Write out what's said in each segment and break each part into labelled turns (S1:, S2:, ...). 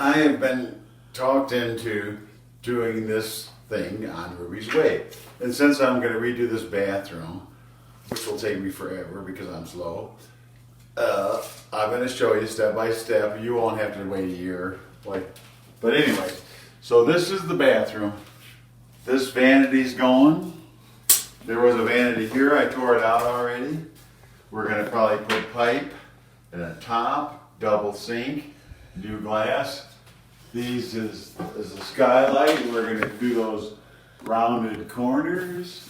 S1: I have been talked into doing this thing on Ruby's Way. And since I'm going to redo this bathroom, which will take me forever because I'm slow, I'm going to show you step by step. You won't have to wait a year. But anyway, so this is the bathroom. This vanity's going. There was a vanity here. I tore it out already. We're going to probably put pipe and a top, double sink, do glass. These is a skylight. We're going to do those rounded corners.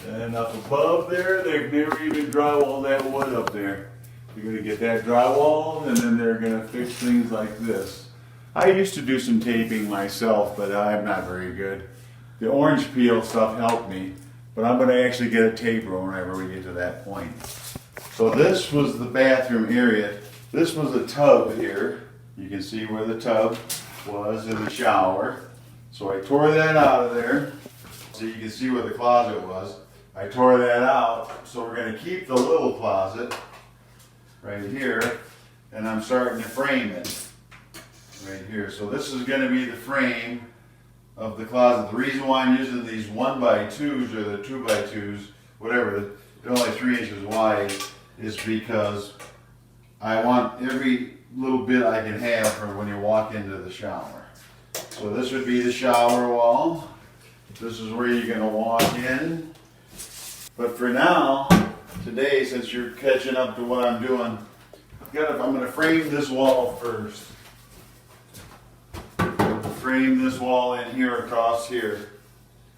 S1: And up above there, they've never even drywalled that wood up there. You're going to get that drywalled, and then they're going to fix things like this. I used to do some taping myself, but I'm not very good. The orange peel stuff helped me, but I'm going to actually get a taper whenever we get to that point. So this was the bathroom area. This was a tub here. You can see where the tub was in the shower. So I tore that out of there. So you can see where the closet was. I tore that out. So we're going to keep the little closet right here. And I'm starting to frame it right here. So this is going to be the frame of the closet. The reason why I'm using these 1x2s or the 2x2s, whatever, they're only 3 inches wide, is because I want every little bit I can have for when you walk into the shower. So this would be the shower wall. This is where you're going to walk in. But for now, today, since you're catching up to what I'm doing, I'm going to frame this wall first. Frame this wall in here across here.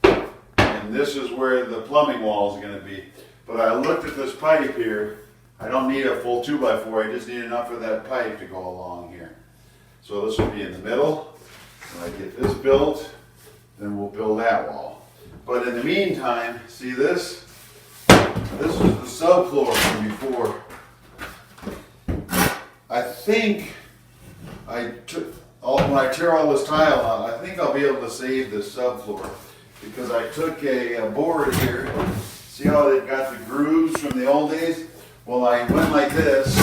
S1: And this is where the plumbing wall is going to be. But I looked at this pipe here. I don't need a full 2x4, I just need enough of that pipe to go along here. So this will be in the middle. When I get this built, then we'll build that wall. But in the meantime, see this? This was the subfloor from before. I think when I tear all this tile out, I think I'll be able to save this subfloor. Because I took a board here. See how they've got the grooves from the old days? Well, I went like this,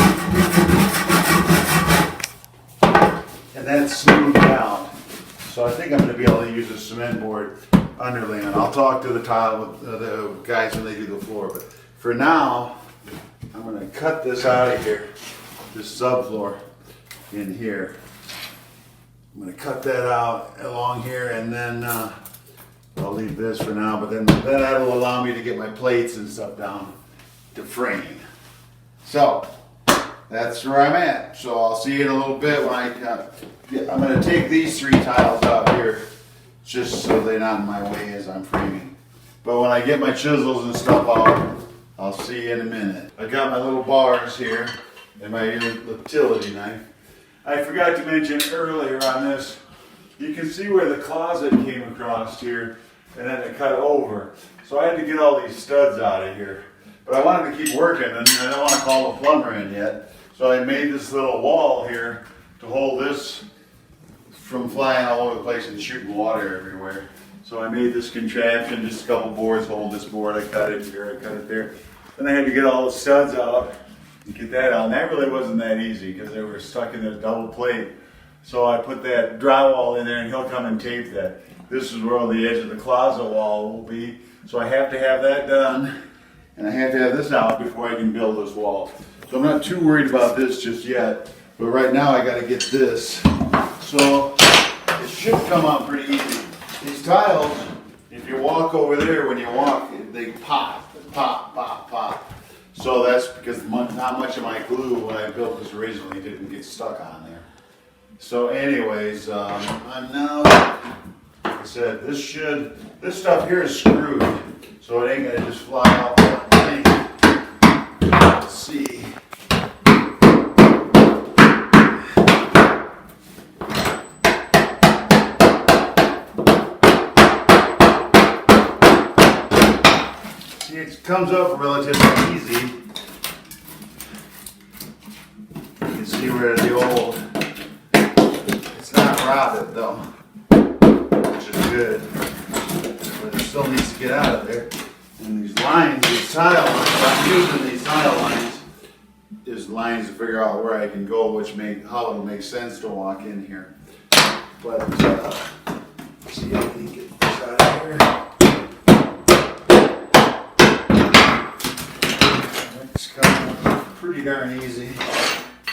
S1: and then smoothed out. So I think I'm going to be able to use a cement board underlayment. I'll talk to the the guys when they do the floor. But for now, I'm going to cut this out of here, this subfloor in here. I'm going to cut that out along here, and then I'll leave this for now. But then that'll allow me to get my plates and stuff down to frame. So, that's where I'm at. So I'll see you in a little bit when I'm going to take these 3 tiles out here just so they're not in my way as I'm framing. But when I get my chisels and stuff out, I'll see you in a minute. I got my little bars here and my utility knife. I forgot to mention earlier on this, you can see where the closet came across here and then it cut over. So I had to get all these studs out of here. But I wanted to keep working, and I don't want to call the plumber in yet. So I made this little wall here to hold this from flying all over the place and shooting water everywhere. So I made this contraption, just a couple boards hold this board. I cut it here, I cut it there. Then I had to get all the studs out and get that out. And that really wasn't that easy because they were stuck in this double plate. So I put that drywall in there and he'll come and tape that. This is where the edge of the closet wall will be. So I have to have that done. And I have to have this out before I can build this wall. So I'm not too worried about this just yet. But right now I got to get this. So it should come out pretty easy. These tiles, if you walk over there, when you walk, they pop, pop, pop, pop. So that's because not much of my glue when I built this originally didn't get stuck on there. So anyways, I'm now, like I said, this stuff here is screwed. So it ain't going to just fly off that thing. Let's see. See, it comes up relatively easy. You can see where the old, it's not rotted though, which is good. But it still needs to get out of there. And these lines, these tile lines, I'm using these tile lines, is lines to figure out where I can go, how it'll make sense to walk in here. But see if we can get this out of here. It's coming pretty darn easy.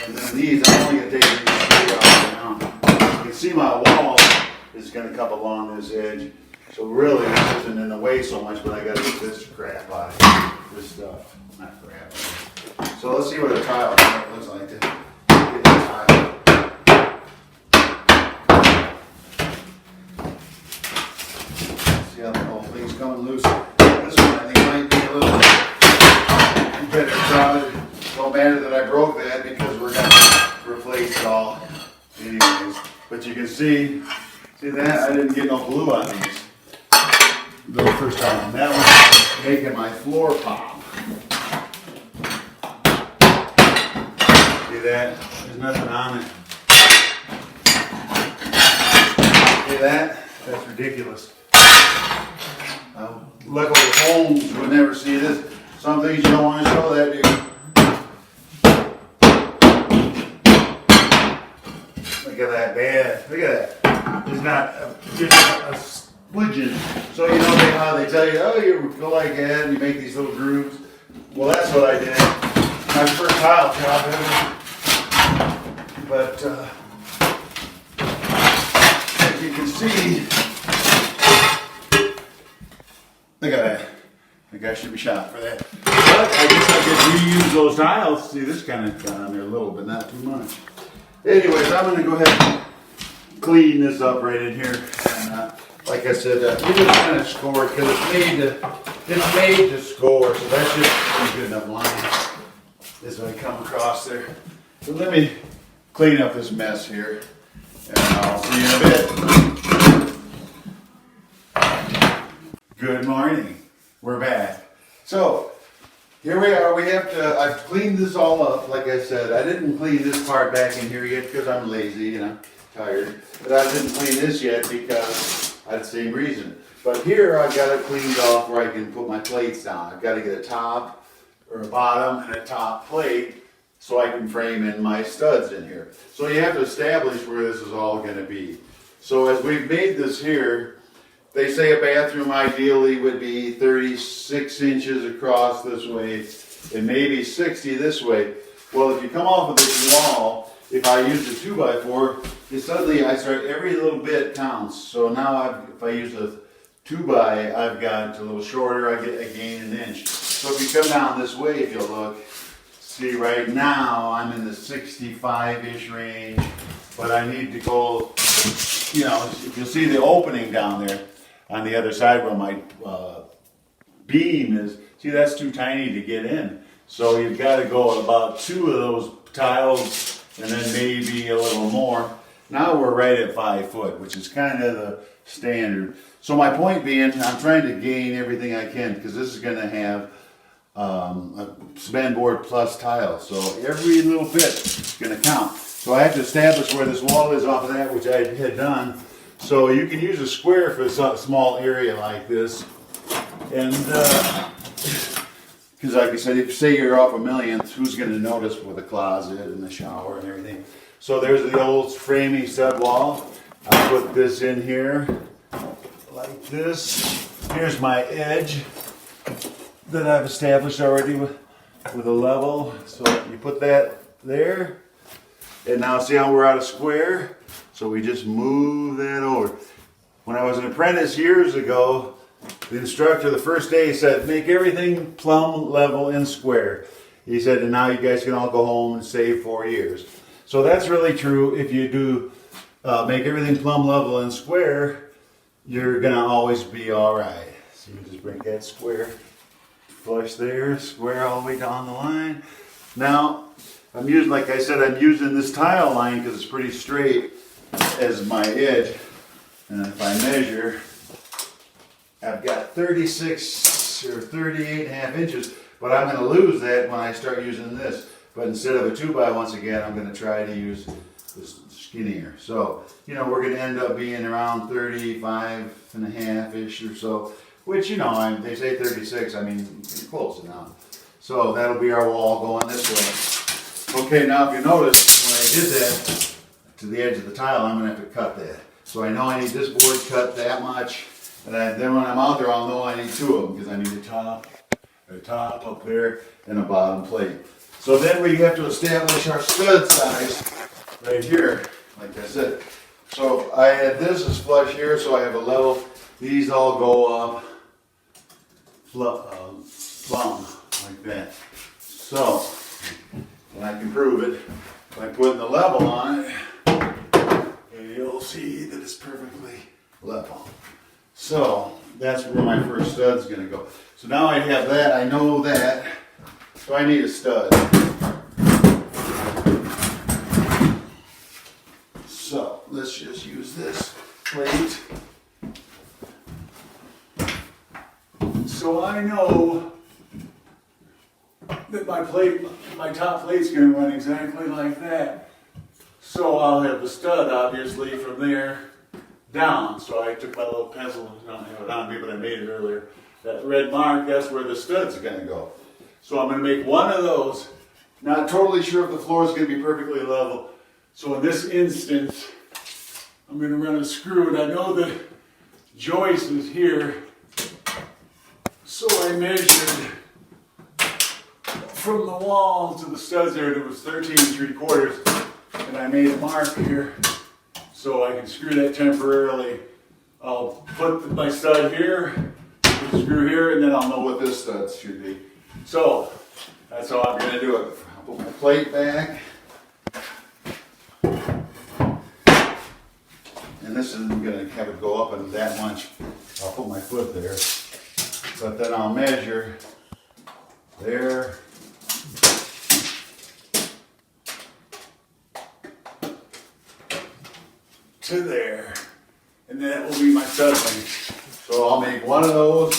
S1: And then these, I'm only going to take these three off now. You can see my wall is going to come along this edge. So really, this isn't in the way so much, but I got to get this crap out of here. This stuff, not crap. So let's see what a tile looks like to get the tile. See how the whole thing's coming loose. This one I think might be a little better crowded. Don't matter that I broke that because we're going to replace it all anyways. But you can see that? I didn't get no glue on these the first time. That one's making my floor pop. See that? There's nothing on it. See that? That's ridiculous. Luckily homes would never see this. Some things you don't want to show that, dude. Look at that bed. Look at that. It's not just a splidgen. So you know how they tell you, oh, you go like that and you make these little grooves. Well, that's what I did. My first tile job ever. But as you can see, look at that. The guy should be shot for that. But I guess I could reuse those tiles. See, this kind of got on there a little, but not too much. Anyways, I'm going to go ahead and clean this up right in here. And like I said, we just kind of score it because it's made to score. So that's just a good enough line. This way I come across there. So let me clean up this mess here. And I'll see you in a bit. Good morning. We're back. So here we are. I've cleaned this all up. Like I said, I didn't clean this part back in here yet because I'm lazy and I'm tired. But I didn't clean this yet because I had the same reason. But here I've got it cleaned off where I can put my plates down. I've got to get a top or a bottom and a top plate so I can frame in my studs in here. So you have to establish where this is all going to be. So as we've made this here, they say a bathroom ideally would be 36 inches across this way and maybe 60 this way. Well, if you come off of this wall, if I use a 2x4, suddenly I start every little bit counts. So now if I use a 2x, I've got a little shorter, I gain an inch. So if you come down this way, if you look, see right now I'm in the 65-ish range, but I need to go, you know, you'll see the opening down there on the other side where my beam is. See, that's too tiny to get in. So you've got to go about 2 of those tiles and then maybe a little more. Now we're right at 5 foot, which is kind of the standard. So my point being, I'm trying to gain everything I can because this is going to have a cement board plus tile. So every little bit is going to count. So I have to establish where this wall is off of that, which I had done. So you can use a square for a small area like this. And because like I said, if say you're off a millionth, who's going to notice with a closet and the shower and everything? So there's the old framing stud wall. I put this in here like this. Here's my edge that I've established already with a level. So you put that there. And now see how we're out of square? So we just move that over. When I was an apprentice years ago, the instructor the first day said, make everything plumb level and square. He said, and now you guys can all go home and save 4 years. So that's really true. If you do make everything plumb level and square, you're gonna always be all right. So you just bring that square flush there, square all the way down the line. Now, I'm using, like I said, I'm using this tile line because it's pretty straight as my edge. And if I measure, I've got 36 or 38.5 inches, but I'm going to lose that when I start using this. But instead of a 2x, once again, I'm going to try to use this skinnier. So, you know, we're going to end up being around 35.5-ish or so, which, you know, they say 36, I mean, close enough. So that'll be our wall going this way. Okay, now if you notice, when I did that to the edge of the tile, I'm going to have to cut that. So I know I need this board cut that much. And then when I'm out there, I'll know I need two of them because I need a top up there and a bottom plate. So then we have to establish our stud size right here, like I said. So I had this is flush here, so I have a level. These all go up plumb like that. So, and I can prove it by putting the level on it, and you'll see that it's perfectly level. So that's where my first stud's gonna go. So now I have that, I know that, so I need a stud. So let's just use this plate. So I know that my top plate's gonna run exactly like that. So I'll have the stud obviously from there down. So I took my little pencil, I don't have it on me, but I made it earlier. That red mark, that's where the stud's gonna go. So I'm gonna make one of those. Not totally sure if the floor is gonna be perfectly level. So in this instance, I'm gonna run a screw, and I know the joist is here. So I measured from the wall to the studs there, and it was 13 3/4, and I made a mark here so I can screw that temporarily. I'll put my stud here, put the screw here, and then I'll know what this stud should be. So that's how I'm gonna do it. I'll put my plate back. And this isn't gonna have it go up and that much. I'll put my foot there. But then I'll measure there. To there. And that will be my stud length. So I'll make one of those,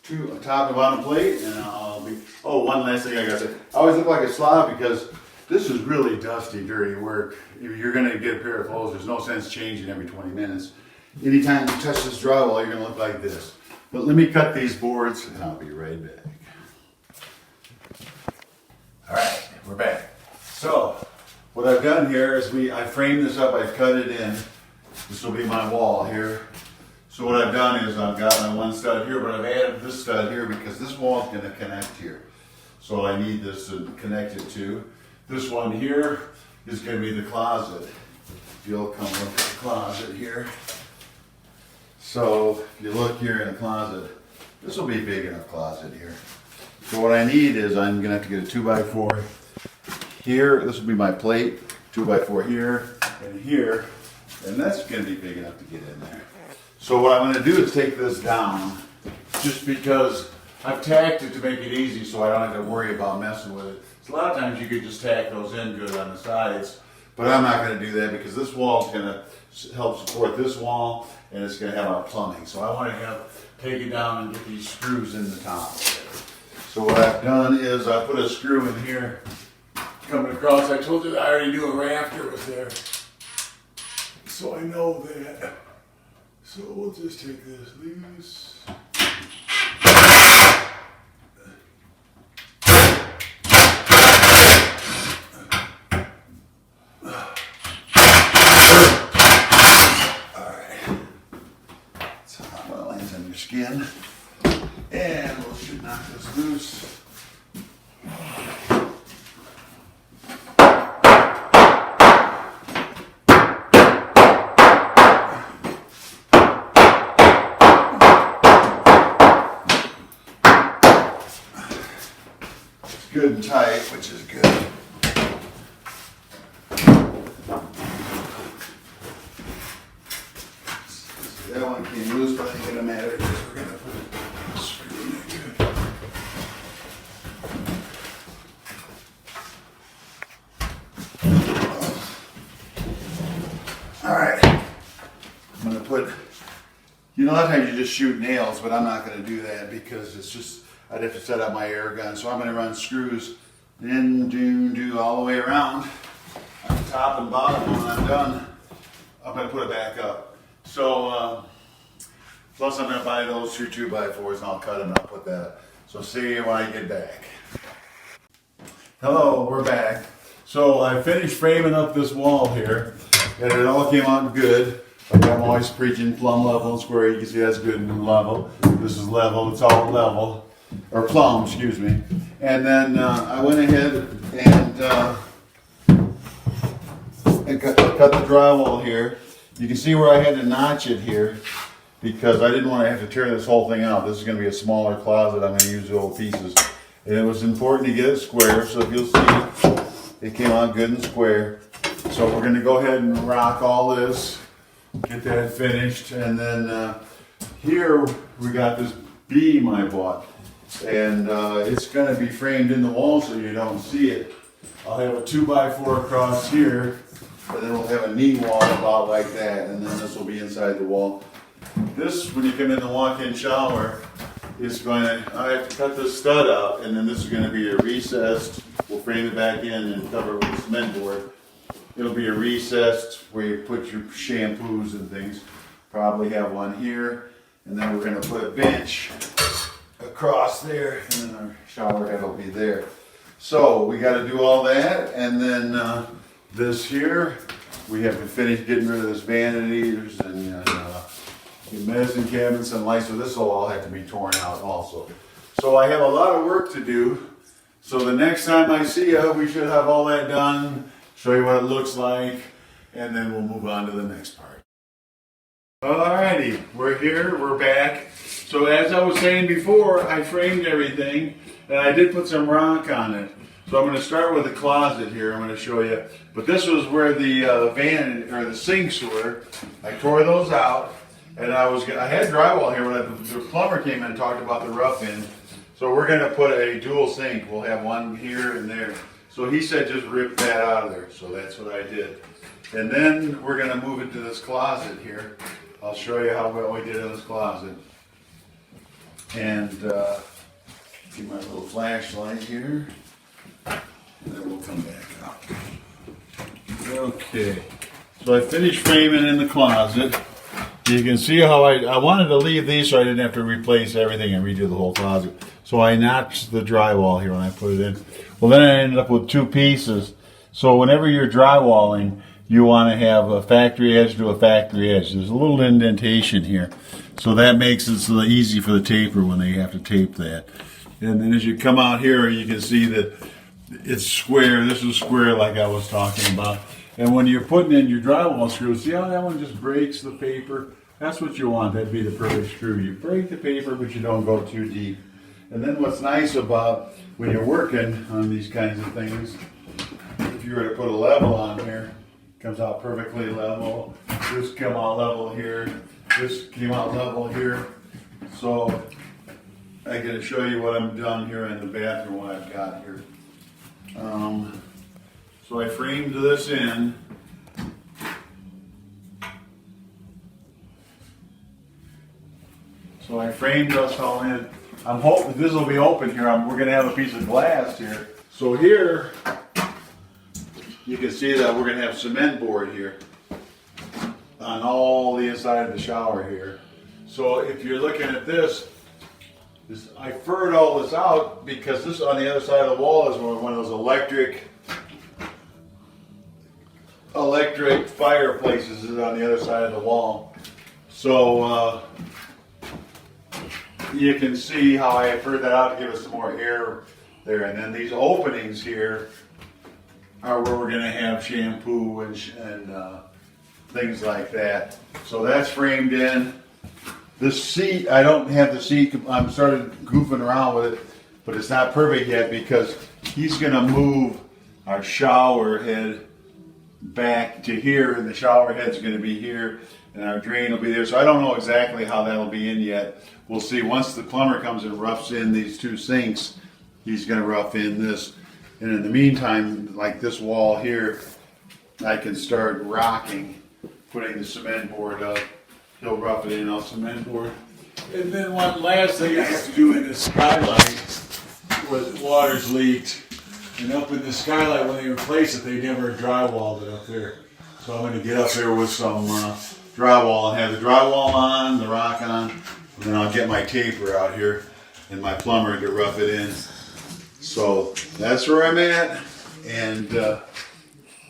S1: two on top and bottom plate, and I'll be, oh, one last thing I gotta say. I always look like a slob because this is really dusty, dirty work. If you're gonna get a pair of clothes, there's no sense changing every 20 minutes. Anytime you touch this drywall, you're gonna look like this. But let me cut these boards and I'll be right back. All right, we're back. So, what I've done here is I framed this up, I've cut it in. This will be my wall here. So what I've done is I've got my one stud here, but I've added this stud here because this wall is gonna connect here. So I need this to connect it to. This one here is gonna be the closet. If you'll come look at the closet here. So if you look here in the closet, this will be a big enough closet here. So what I need is I'm gonna have to get a 2x4 here. This will be my plate, 2x4 here and here, and that's gonna be big enough to get in there. So what I'm gonna do is take this down, just because I've tacked it to make it easy so I don't have to worry about messing with it. So a lot of times you could just tack those in good on the sides, but I'm not gonna do that because this wall is gonna help support this wall, and it's going to have our plumbing. So I want to take it down and get these screws in the top. So what I've done is I put a screw in here coming across. I told you that I already knew a rafter was there. So I know that. So we'll just take this loose. Skin, and we should knock this loose. It's good and tight, which is good. That one came loose, but it ain't gonna matter because we're gonna put a screw in it good. Alright. I'm gonna put, a lot of times you just shoot nails, but I'm not gonna do that because it's just, I'd have to set up my air gun. So I'm gonna run screws in, do all the way around. On the top and bottom when I'm done, I'm gonna put it back up. So, plus I'm gonna buy those 2x4s and I'll cut them and I'll put that up. So see you when I get back. Hello, we're back. So I finished framing up this wall here and it all came out good. Like I'm always preaching plumb, level, and square. You can see that's good and level. This is level. It's all level, or plumb, excuse me. And then I went ahead and cut the drywall here. You can see where I had to notch it here because I didn't want to have to tear this whole thing out. This is going to be a smaller closet. I'm going to use the old pieces. And it was important to get it square, so if you'll see, it came out good and square. So we're going to go ahead and rock all this, get that finished, and then here we got this beam I bought. And it's going to be framed in the wall so you don't see it. I'll have a 2x4 across here, and then we'll have a knee wall about like that, and then this will be inside the wall. This, when you come in the walk-in shower, is going to, I have to cut this stud out, and then this is going to be a recessed, we'll frame it back in and cover it with cement board. It'll be a recessed where you put your shampoos and things. Probably have one here, and then we're going to put a bench across there, and then our shower head will be there. So we got to do all that, and then this here, we have to finish getting rid of this vanities and the medicine cabinets and lights. So this will all have to be torn out also. So I have a lot of work to do. So the next time I see you, we should have all that done, show you what it looks like, and then we'll move on to the next part. Alrighty, we're here, we're back. So as I was saying before, I framed everything, and I did put some rock on it. So I'm going to start with the closet here. I'm going to show you. But this was where the van or the sinks were. I tore those out, and I had drywall here when the plumber came in and talked about the rough in. So we're going to put a dual sink. We'll have one here and there. So he said just rip that out of there. So that's what I did. And then we're going to move into this closet here. I'll show you how well we did in this closet. And get my little flashlight here. And then we'll come back out. Okay. So I finished framing in the closet. You can see how I wanted to leave these so I didn't have to replace everything and redo the whole closet. So I notched the drywall here when I put it in. Well, then I ended up with two pieces. So whenever you're drywalling, you want to have a factory edge to a factory edge. There's a little indentation here. So that makes it so easy for the taper when they have to tape that. And then as you come out here, you can see that it's square. This is square like I was talking about. And when you're putting in your drywall screw, see how that one just breaks the paper? That's what you want. That'd be the perfect screw. You break the paper, but you don't go too deep. And then what's nice about when you're working on these kinds of things, if you were to put a level on here, it comes out perfectly level. This came out level here. This came out level here. So I got to show you what I'm done here in the bathroom, what I've got here. So I framed this in. So I framed us all in. I'm hoping this will be open here. We're going to have a piece of glass here. So here, you can see that we're going to have cement board here on all the inside of the shower here. So if you're looking at this, I furred all this out because this on the other side of the wall is one of those electric fireplaces is on the other side of the wall. So you can see how I furred that out to give us some more air there. And then these openings here are where we're going to have shampoo and things like that. So that's framed in. This seat, I don't have the seat. I'm started goofing around with it, but it's not perfect yet because he's going to move our shower head back to here, and the shower head's going to be here, and our drain will be there. So I don't know exactly how that'll be in yet. We'll see. Once the plumber comes and roughs in these two sinks, he's going to rough in this. And in the meantime, like this wall here, I can start rocking, putting the cement board up. He'll rough it in on cement board. And then one last thing I have to do in the skylight, where the water's leaked. And up in the skylight, when they replace it, they never drywalled it up there. So I'm going to get up there with some drywall and have the drywall on, the rock on, and then I'll get my taper out here and my plumber to rough it in. So that's where I'm at, and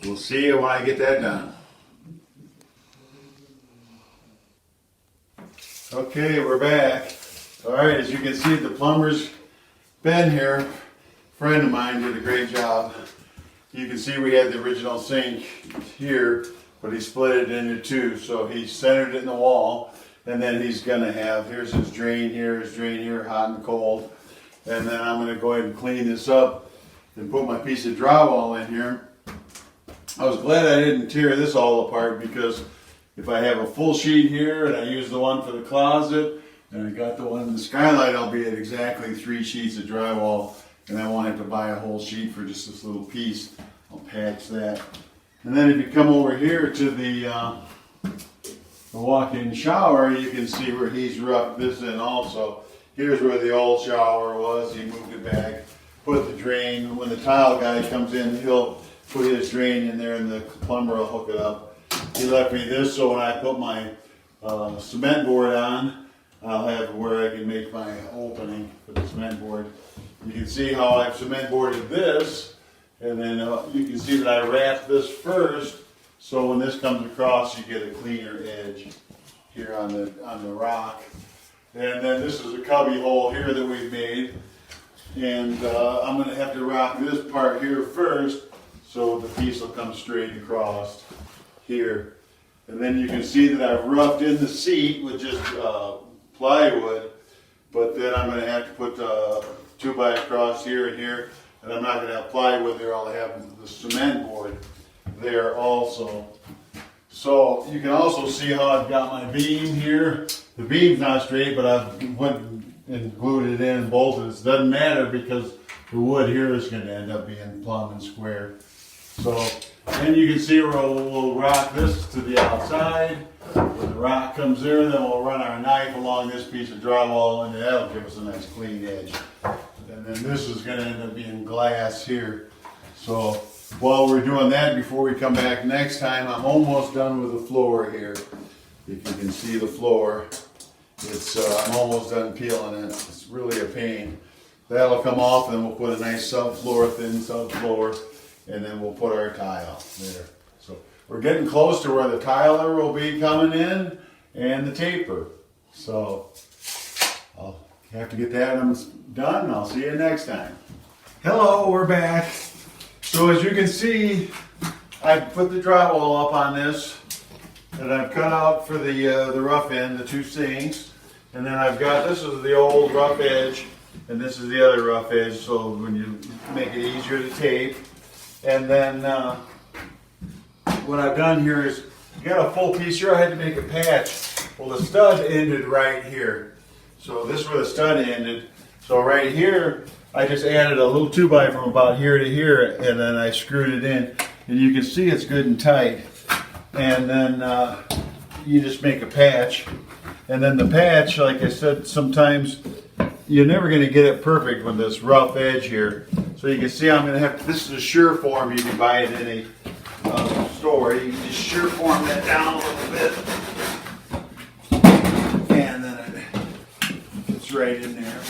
S1: we'll see you when I get that done. Okay, we're back. All right, as you can see, the plumber's been here. A friend of mine did a great job. You can see we had the original sink here, but he split it into two. So he centered it in the wall, and then he's gonna have, here's his drain here, hot and cold. And then I'm gonna go ahead and clean this up and put my piece of drywall in here. I was glad I didn't tear this all apart, because if I have a full sheet here and I use the one for the closet and I got the one in the skylight, I'll be at exactly 3 sheets of drywall, and I won't have to buy a whole sheet for just this little piece. I'll patch that. And then if you come over here to the walk-in shower, you can see where he's roughed this in also. Here's where the old shower was. He moved it back, put the drain. When the tile guy comes in, he'll put his drain in there and the plumber will hook it up. He left me this so when I put my cement board on, I'll have where I can make my opening for the cement board. You can see how I've cement boarded this, and then you can see that I wrapped this first, so when this comes across, you get a cleaner edge here on the rock. And then this is a cubby hole here that we've made, and I'm going to have to rock this part here first, so the piece will come straight across here. And then you can see that I've roughed in the seat with just plywood, but then I'm going to have to put 2x across here and here, and I'm not going to have plywood there. I'll have the cement board there also. So you can also see how I've got my beam here. The beam's not straight, but I've went and glued it in and bolted it. It doesn't matter because the wood here is going to end up being plumb and square. So then you can see where we'll rock this to the outside. When the rock comes there, then we'll run our knife along this piece of drywall, and that'll give us a nice clean edge. And then this is going to end up being glass here. So while we're doing that, before we come back next time, I'm almost done with the floor here. If you can see the floor, it's I'm almost done peeling it. It's really a pain. That'll come off, and then we'll put a nice subfloor, thin subfloor, and then we'll put our tile there. So we're getting close to where the tiler will be coming in and the taper. So I'll have to get that done, and I'll see you next time. Hello, we're back. So as you can see, I put the drywall up on this, and I've cut out for the rough end, the 2 sinks, and then I've got, this is the old rough edge, and this is the other rough edge, so when you make it easier to tape. And then what I've done here is, you got a full piece here, I had to make a patch. Well, the stud ended right here. So this is where the stud ended. So right here, I just added a little 2x from about here to here, and then I screwed it in. And you can see it's good and tight. And then you just make a patch. And then the patch, like I said, sometimes you're never going to get it perfect with this rough edge here. So you can see I'm going to have, this is a sure form, you can buy it in a store. You can just sure form that down a little bit. And then it's right in there.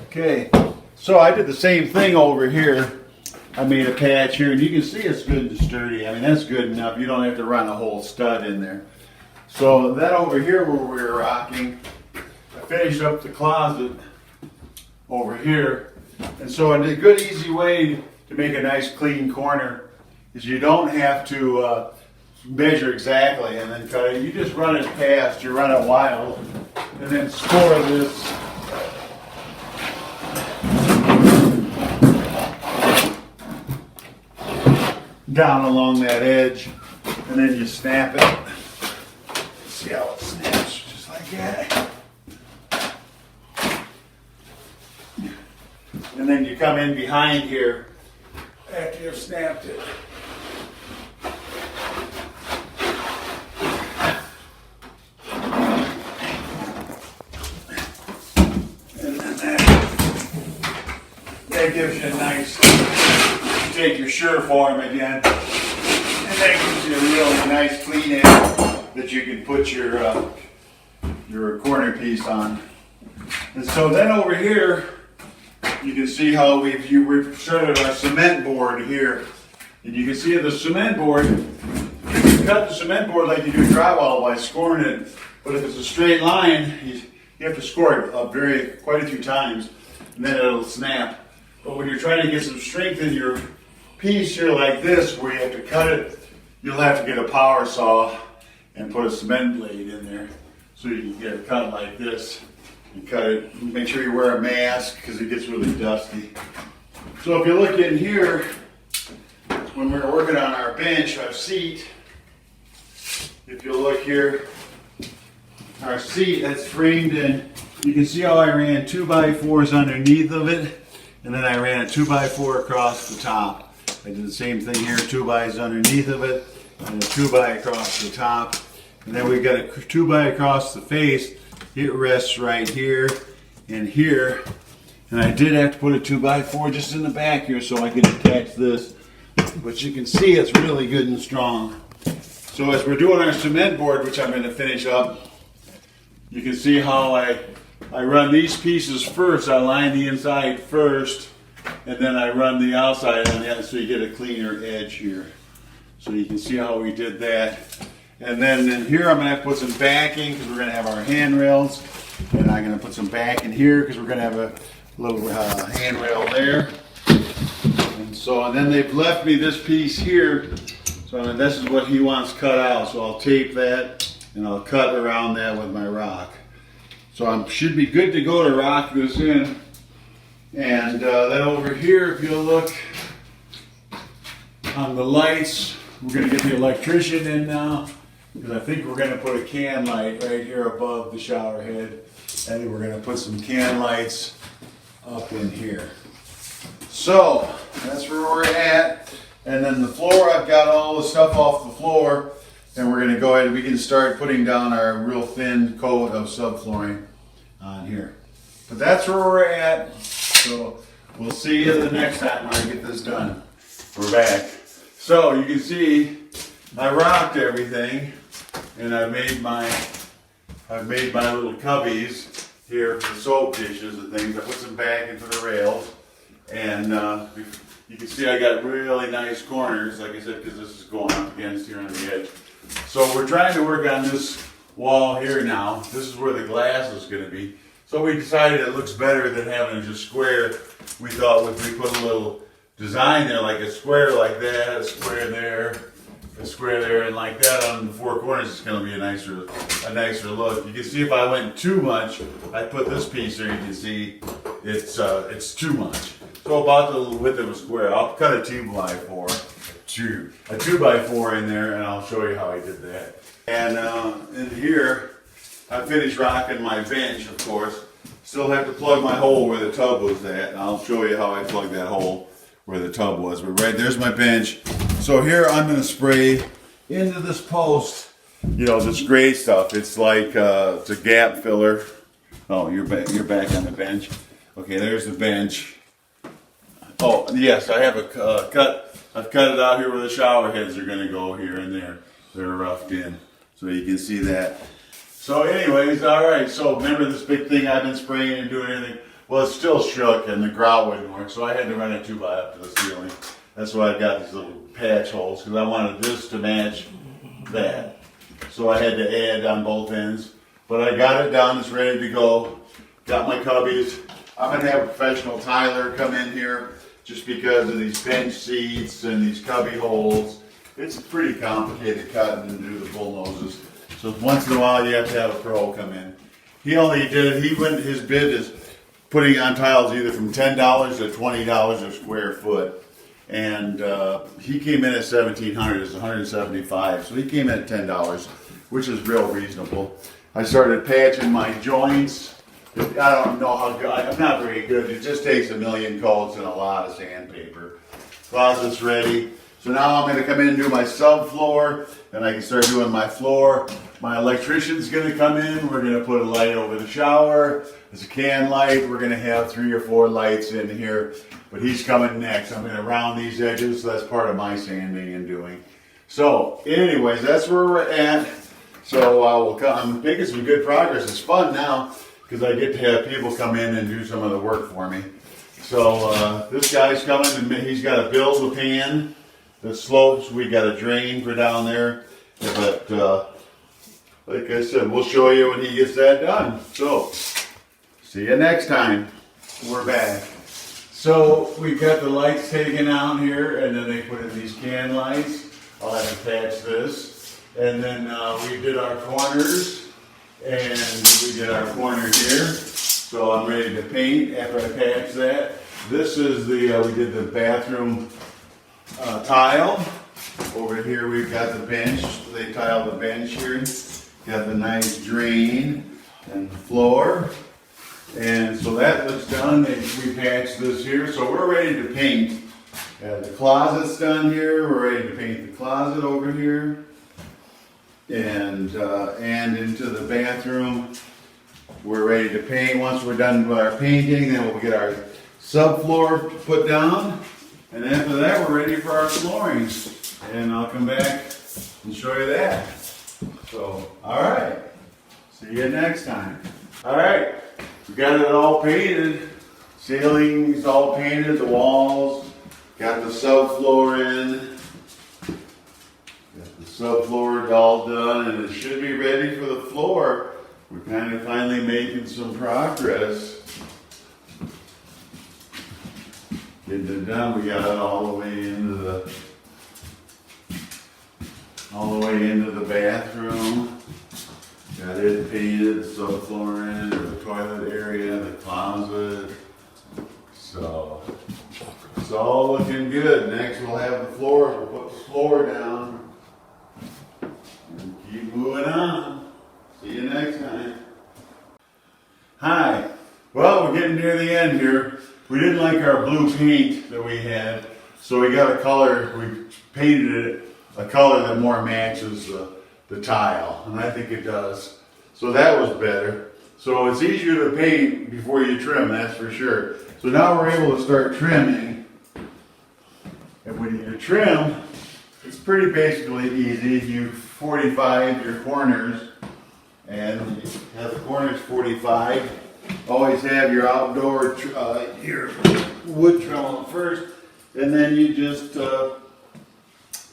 S1: Okay, so I did the same thing over here. I made a patch here, and you can see it's good and sturdy. I mean, that's good enough. You don't have to run a whole stud in there. So then over here where we were rocking, I finished up the closet over here. And so a good easy way to make a nice clean corner is you don't have to measure exactly and then cut it. You just run it past, you run it wild, and then score this. Down along that edge, and then you snap it. See how it snaps, just like that. And then you come in behind here after you've snapped it. And then that gives you a nice, you take your sure form again, and that gives you a really nice clean edge that you can put your corner piece on. And so then over here, you can see how we've started our cement board here. And you can see the cement board cut the cement board like you do drywall by scoring it, but if it's a straight line, you have to score it quite a few times, and then it'll snap. But when you're trying to get some strength in your piece here like this, where you have to cut it, you'll have to get a power saw and put a cement blade in there, so you can get it cut like this. And cut it. Make sure you wear a mask because it gets really dusty. So if you look in here, when we're working on our bench, our seat, if you look here, our seat that's framed in, you can see how I ran 2x4s underneath of it, and then I ran a 2x4 across the top. I did the same thing here, 2x's underneath of it, and a 2x across the top. And then we've got a 2x across the face. It rests right here and here. And I did have to put a 2x4 just in the back here so I can attach this. But you can see it's really good and strong. So as we're doing our cement board, which I'm going to finish up, you can see how I run these pieces first. I line the inside first, and then I run the outside on that so you get a cleaner edge here. So you can see how we did that. And then in here I'm going to have to put some backing because we're going to have our handrails. And I'm going to put some backing here because we're going to have a little handrail there. And then they've left me this piece here. So this is what he wants cut out. So I'll tape that and I'll cut around that with my rock. So I should be good to go to rock this in. And then over here, if you look on the lights, we're going to get the electrician in now. Because I think we're going to put a can light right here above the shower head. And then we're going to put some can lights up in here. So that's where we're at. And then the floor, I've got all the stuff off the floor. And we're going to go ahead and we can start putting down our real thin coat of subflooring on here. But that's where we're at. So we'll see you the next time when I get this done. We're back. So you can see I rocked everything, and I've made my little cubbies here for soap dishes and things. I put some backing for the rails, and you can see I got really nice corners, like I said, because this is going up against here on the edge. So we're trying to work on this wall here now. This is where the glass is going to be. So we decided it looks better than having just square. We thought if we put a little design there, like a square like that, a square there, a square there, and like that on the four corners, it's going to be a nicer look. You can see if I went too much, I put this piece there. You can see it's too much. So about the width of a square, I'll cut a 2x4, a 2x4 in there, and I'll show you how I did that. And in here, I finished rocking my bench, of course. Still have to plug my hole where the tub was at, and I'll show you how I plugged that hole where the tub was. But right there's my bench. So here I'm going to spray into this post, this gray stuff. It's like it's a gap filler. Oh, you're back on the bench. Okay, there's the bench. Oh yes, I have I've cut it out here where the shower heads are going to go here and there. They're roughed in, so you can see that. So anyways, all right. So remember this big thing I've been spraying and doing everything. Well, it still shook and the grout wouldn't work, so I had to run a 2x up to the ceiling. That's why I've got these little patch holes, because I wanted this to match that. So I had to add on both ends. But I got it done, it's ready to go. Got my cubbies. I'm going to have a professional tiler come in here just because of these bench seats and these cubby holes. It's a pretty complicated cutting and do the bull noses. So once in a while you have to have a pro come in. His bid is putting on tiles either from $10 to $20 a square foot. And he came in at $1,700, it's $175. So he came in at $10, which is real reasonable. I started patching my joints. I don't know how good, I'm not very good. It just takes a million coats and a lot of sandpaper. Closet's ready. So now I'm going to come in and do my subfloor, and I can start doing my floor. My electrician's going to come in. We're going to put a light over the shower. It's a can light. We're going to have 3 or 4 lights in here, but he's coming next. I'm going to round these edges, so that's part of my sanding and doing. So anyways, that's where we're at. So I'm making some good progress. It's fun now because I get to have people come in and do some of the work for me. So this guy's coming, and he's got to build the pan that slopes. We got a drain for down there, But like I said, we'll show you when he gets that done. So, see you next time. We're back. So we've got the lights taken out here, and then they put in these can lights. I'll have to attach this. And then we did our corners, and we did our corner here. So I'm ready to paint after I patch that. This is the, we did the bathroom tile. Over here we've got the bench. They tiled the bench here. Got the nice drain and the floor. And so that looks done. We patched this here. So we're ready to paint. The closet's done here. We're ready to paint the closet over here. And into the bathroom. We're ready to paint. Once we're done with our painting, then we'll get our subfloor put down. And after that, we're ready for our flooring. And I'll come back and show you that. So, all right. See you next time. All right. We got it all painted. Ceiling's all painted. The walls. Got the subfloor in. Got the subfloor all done. And it should be ready for the floor. We're kind of finally making some progress. Getting it done. We got it all the way into the bathroom. Got it painted, subfloor in, the toilet area, the closet. So it's all looking good. Next we'll have the floor. We'll put the floor down and keep moving on. See you next time. Hi. Well, we're getting near the end here. We didn't like our blue paint that we had, so we got a color. We painted it a color that more matches the tile, and I think it does. So that was better. So it's easier to paint before you trim, that's for sure. So now we're able to start trimming. And when you trim, it's pretty basically easy. You 45 your corners, and you have the corners 45. Always have your outdoor your wood trim on first, and then you just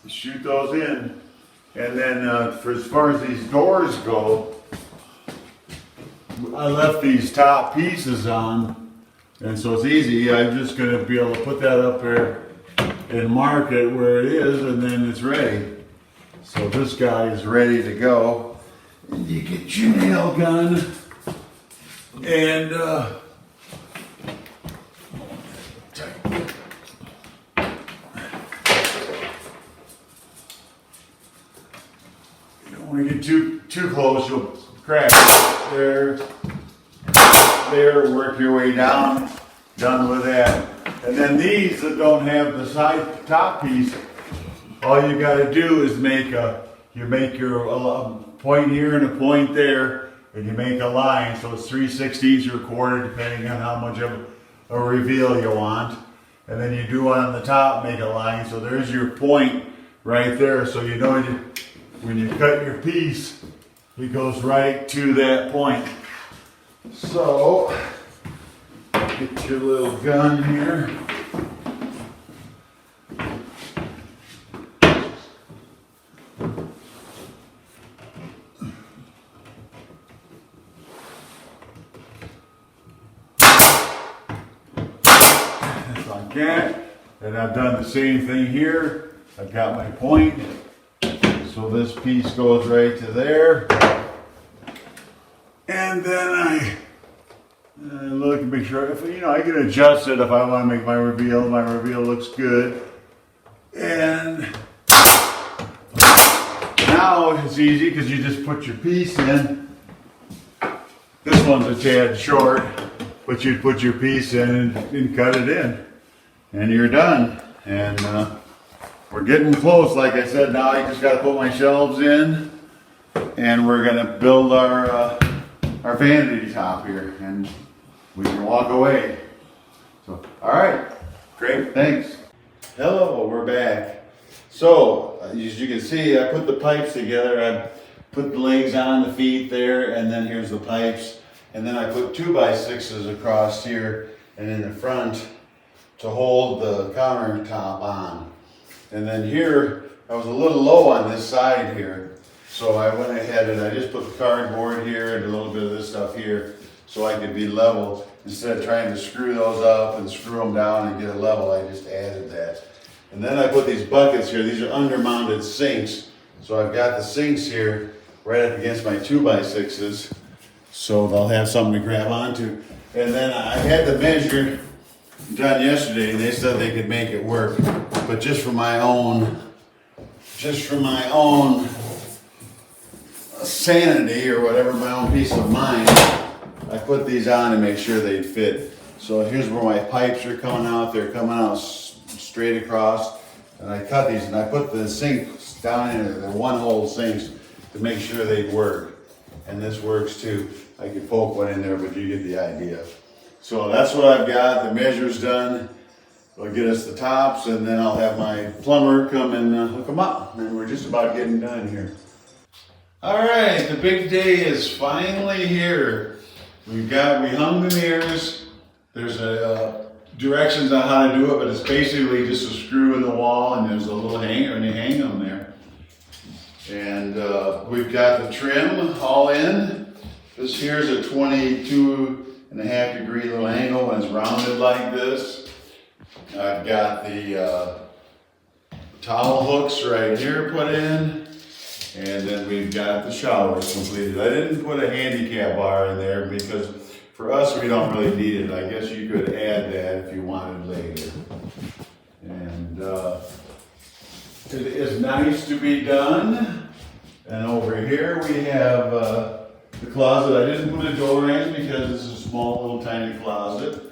S1: shoot those in. And then for as far as these doors go, I left these top pieces on, and so it's easy. I'm just going to be able to put that up there and mark it where it is, and then it's ready. So this guy is ready to go. And you get your nail gun, and when you get too close, you'll crack. There, work your way down. Done with that. And then these that don't have the side top piece, all you got to do is make your point here and a point there, and you make a line. So it's 3/16 or a quarter, depending on how much of a reveal you want. And then you do one on the top, make a line. So there's your point right there. So you know when you cut your piece, it goes right to that point. So, get your little gun here. Like that. And I've done the same thing here. I've got my point. So this piece goes right to there. And then I look and make sure, I can adjust it if I want to make my reveal. My reveal looks good. And now it's easy because you just put your piece in. This one's a tad short, but you put your piece in and cut it in. And you're done. And we're getting close, like I said. Now I just got to put my shelves in, and we're going to build our vanity top here, and we can walk away. So, all right, great, thanks. Hello, we're back. So, as you can see, I put the pipes together. I put the legs on, the feet there, and then here's the pipes. And then I put 2x6s across here and in the front to hold the countertop on. And then here, I was a little low on this side here. So I went ahead and I just put the cardboard here and a little bit of this stuff here so I could be level. Instead of trying to screw those up and screw them down and get it level, I just added that. And then I put these buckets here. These are under-mounted sinks. So I've got the sinks here right up against my 2x6s. So they'll have something to grab onto. And then I had the measure done yesterday. They said they could make it work. But just for my own sanity or whatever, my own peace of mind, I put these on to make sure they fit. So here's where my pipes are coming out. They're coming out straight across. And I cut these and I put the sinks down in there. They're one-hole sinks to make sure they work. And this works too. I could poke one in there, but you get the idea. So that's what I've got. The measure's done. They'll get us the tops, and then I'll have my plumber come and hook them up. And we're just about getting done here. All right, the big day is finally here. We hung the mirrors. There's directions on how to do it, but it's basically just a screw in the wall, and there's a little hanger, and you hang them there. And we've got the trim all in. This here's a 22.5-degree little angle, and it's rounded like this. I've got the towel hooks right here put in, and then we've got the showers completed. I didn't put a handicap bar in there because for us we don't really need it. I guess you could add that if you wanted later. And it is nice to be done. And over here we have the closet. I didn't put a door in because this is a small little tiny closet.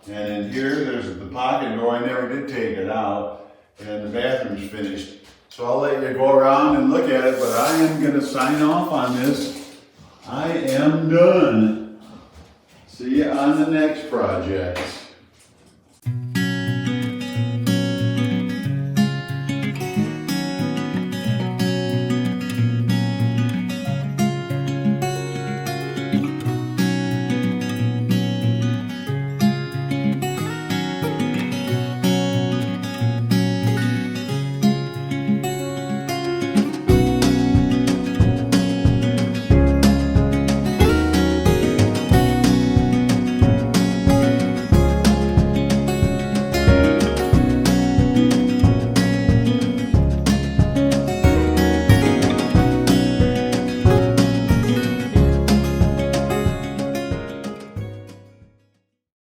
S1: And in here, there's the pocket door. I never did take it out. And the bathroom's finished. So I'll let you go around and look at it, but I am going to sign off on this. I am done. See you on the next project.